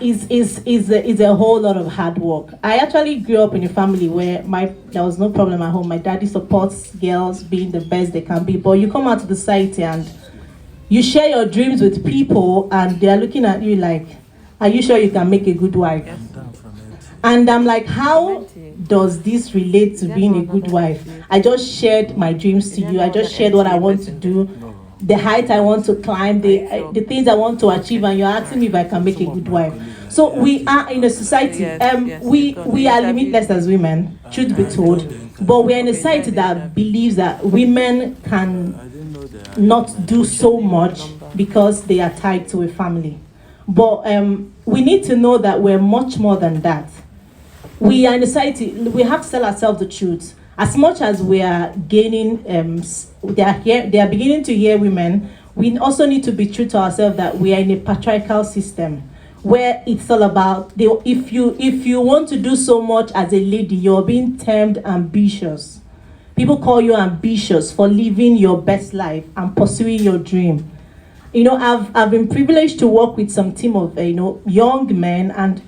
is a whole lot of hard work. I actually grew up in a family where there was no problem at home. My daddy supports girls being the best they can be, but you come out to the society and you share your dreams with people, and they are looking at you like, "Are you sure you can make a good wife?" And I'm like, how does this relate to being a good wife? I just shared my dreams to you. I just shared what I want to do, the height I want to climb, the things I want to achieve, and you're asking me if I can make a good wife. So we are in a society, we are limitless as women, truth be told, but we're in a society that believes that women can not do so much because they are tied to a family. But we need to know that we're much more than that. We are in a society, we have to tell ourselves the truth. As much as we are gaining, they are beginning to hear women, we also need to be true to ourselves that we are in a patriarchal system where it's all about, if you want to do so much as a lady, you're being termed ambitious. People call you ambitious for living your best life and pursuing your dream. I've been privileged to work with some team of young men, and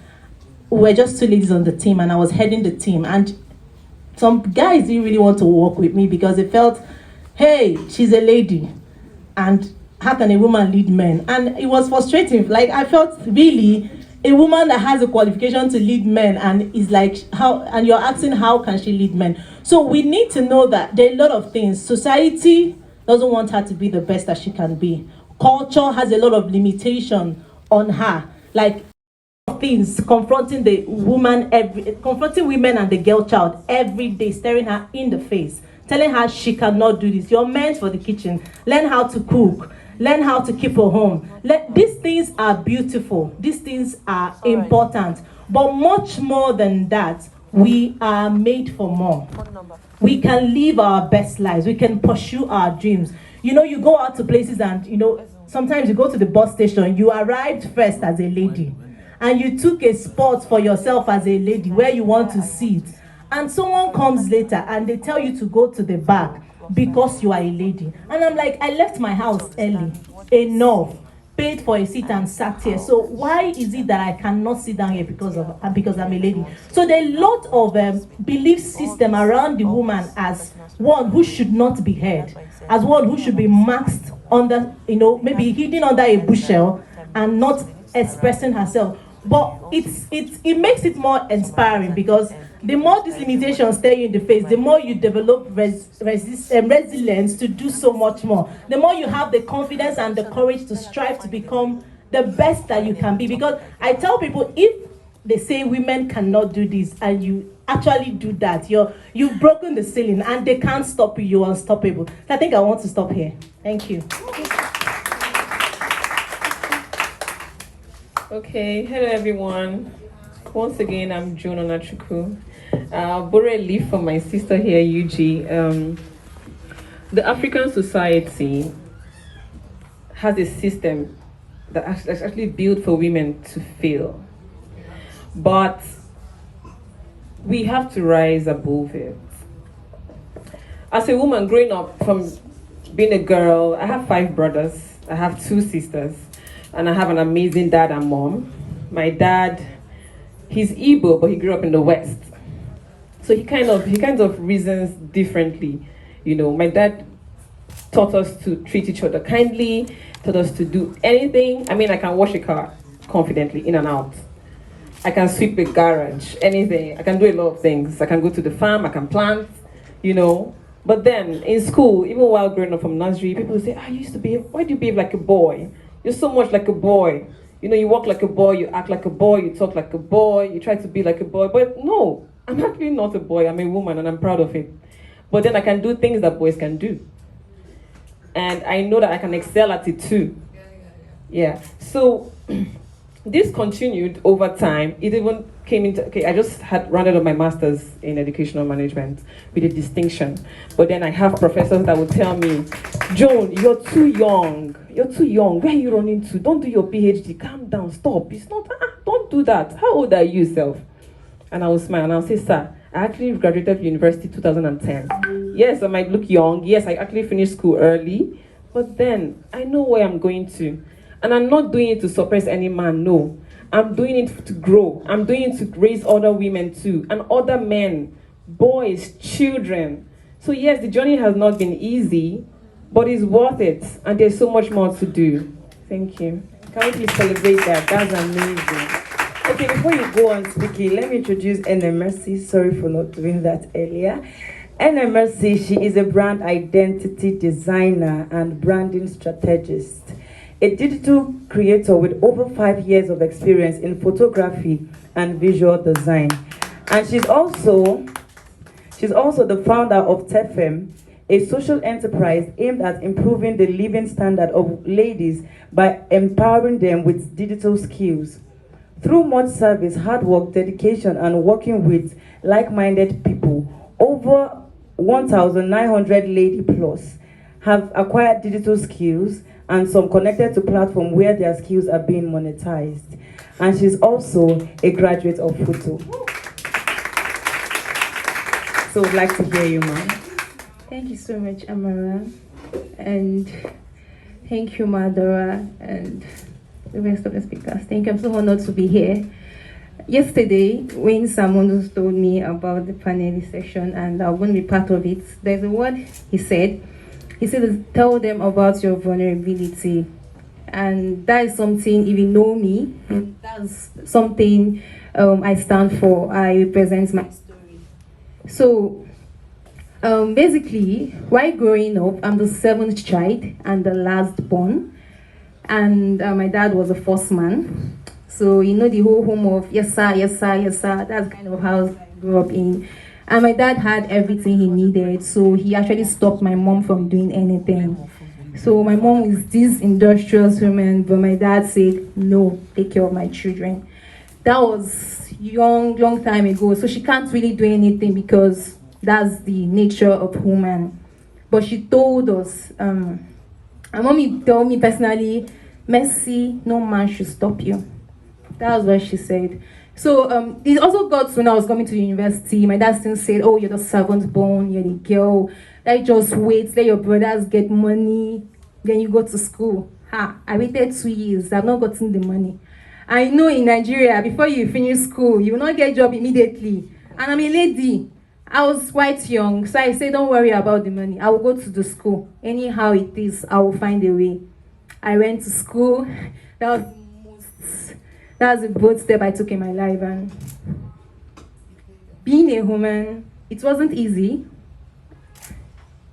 we're just two ladies on the team, and I was heading the team, and some guys didn't really want to work with me because they felt, hey, she's a lady, and how can a woman lead men? And it was frustrating. Like, I felt, really, a woman that has a qualification to lead men, and is like, how, and you're asking how can she lead men? So we need to know that there are a lot of things. Society doesn't want her to be the best that she can be. Culture has a lot of limitation on her. Like, things confronting the woman, confronting women and the girl child every day, staring her in the face, telling her she cannot do this. You're meant for the kitchen. Learn how to cook. Learn how to keep a home. These things are beautiful. These things are important. But much more than that, we are made for more. We can live our best lives. We can pursue our dreams. You go out to places and, sometimes you go to the bus station, you arrived first as a lady, and you took a spot for yourself as a lady where you want to sit, and someone comes later and they tell you to go to the back because you are a lady. And I'm like, I left my house early enough, paid for a seat and sat here. So why is it that I cannot sit down here because I'm a lady? So there are a lot of belief system around the woman as one who should not be heard, as one who should be masked under, maybe hidden under a bushel and not expressing herself. But it makes it more inspiring, because the more these limitations stare you in the face, the more you develop resilience to do so much more. The more you have the confidence and the courage to strive to become the best that you can be. Because I tell people, if they say women cannot do this and you actually do that, you've broken the ceiling and they can't stop you. You're unstoppable. So I think I want to stop here. Thank you. Okay, hello everyone. Once again, I'm Joan Onachuku. I'll borrow a leaf from my sister here, Yuji. The African society has a system that is actually built for women to fail. But we have to rise above it. As a woman growing up from being a girl, I have 5 brothers, I have 2 sisters, and I have an amazing dad and mom. My dad, he's Igbo, but he grew up in the West. So he kind of reasons differently. My dad taught us to treat each other kindly, taught us to do anything. I mean, I can wash a car confidently, in and out. I can sweep a garage, anything. I can do a lot of things. I can go to the farm, I can plant, But then in school, even while growing up from nursery, people say, why do you behave like a boy? You're so much like a boy. You walk like a boy, you act like a boy, you talk like a boy, you try to be like a boy. But no, I'm actually not a boy, I'm a woman and I'm proud of it. But then I can do things that boys can do. And I know that I can excel at it too. Yeah, so this continued over time. It even came into, I just had rounded up my master's in educational management with a distinction. But then I have professors that would tell me, Joan, you're too young. You're too young. Where are you running to? Don't do your PhD. Calm down. Stop. It's not, don't do that. How old are you, self? And I will smile and I'll say, sir, I actually graduated from university 2010. Yes, I might look young. Yes, I actually finished school early. But then I know where I'm going to. And I'm not doing it to suppress any man, no. I'm doing it to grow. I'm doing it to raise other women too, and other men, boys, children. So yes, the journey has not been easy, but it's worth it, and there's so much more to do. Thank you. Can we please celebrate that? That's amazing. Okay, before you go on speaking, let me introduce Ene Mercy. Sorry for not doing that earlier. Ene Mercy, she is a brand identity designer and branding strategist, a digital creator with over 5 years of experience in photography and visual design. And she's also the founder of TEFEM, a social enterprise aimed at improving the living standard of ladies by empowering them with digital skills. Through much service, hard work, dedication, and working with like-minded people, over 1,900 lady plus have acquired digital skills and some connected to platforms where their skills are being monetized. And she's also a graduate of photo. So we'd like to hear you, ma'am. Thank you so much, Amara. And thank you, Madora, and the rest of the speakers. Thank you. I'm so honored to be here. Yesterday, when someone told me about the panelist session and I'm going to be part of it, there's a word he said. He said, tell them about your vulnerability. And that is something, if you know me, that's something I stand for. I represent my story. So, basically, while growing up, I'm the 7th child and the last born. And my dad was a first man. So, you know, the whole home of yes sir, yes sir, yes sir. That's kind of house I grew up in. And my dad had everything he needed. So he actually stopped my mom from doing anything. So my mom is this industrious woman, but my dad said, no, take care of my children. That was long time ago. So she can't really do anything because that's the nature of woman. But she told us, and mommy told me personally, Mercy, no man should stop you. That was what she said. So it also got to when I was coming to university, my dad still said, oh, you're the 7th born, you're the girl. Like, just wait, let your brothers get money, then you go to school. I waited 2 years, I've not gotten the money. I know in Nigeria, before you finish school, you will not get a job immediately. And I'm a lady. I was quite young, so I said, don't worry about the money. I will go to the school. Anyhow it is, I will find a way. I went to school. That was a bold step I took in my life. And being a woman, it wasn't easy.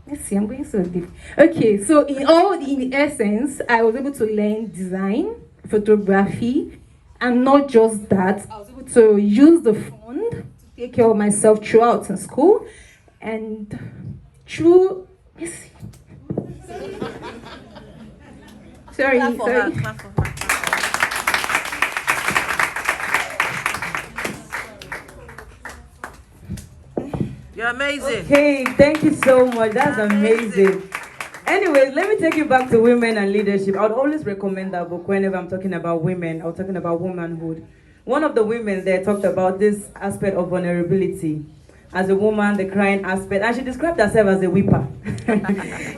Let's see, I'm going so deep. Okay, so in essence, I was able to learn design, photography, and not just that, I was able to use the fund to take care of myself throughout in school and through. Let's see. Sorry. You're amazing. Okay, thank you so much. That's amazing. Anyways, let me take you back to women and leadership. I would always recommend that book whenever I'm talking about women. I'm talking about womanhood. One of the women there talked about this aspect of vulnerability. As a woman, the crying aspect. And she described herself as a weeper.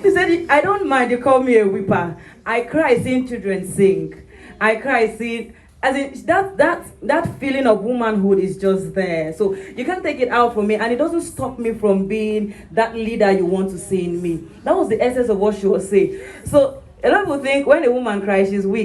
She said, I don't mind you call me a weeper. I cry seeing children sing. I cry seeing... As in, that feeling of womanhood is just there. So you can't take it out from me, and it doesn't stop me from being that leader you want to see in me. That was the essence of what she was saying. So a lot of people think when a woman cries, she's weak.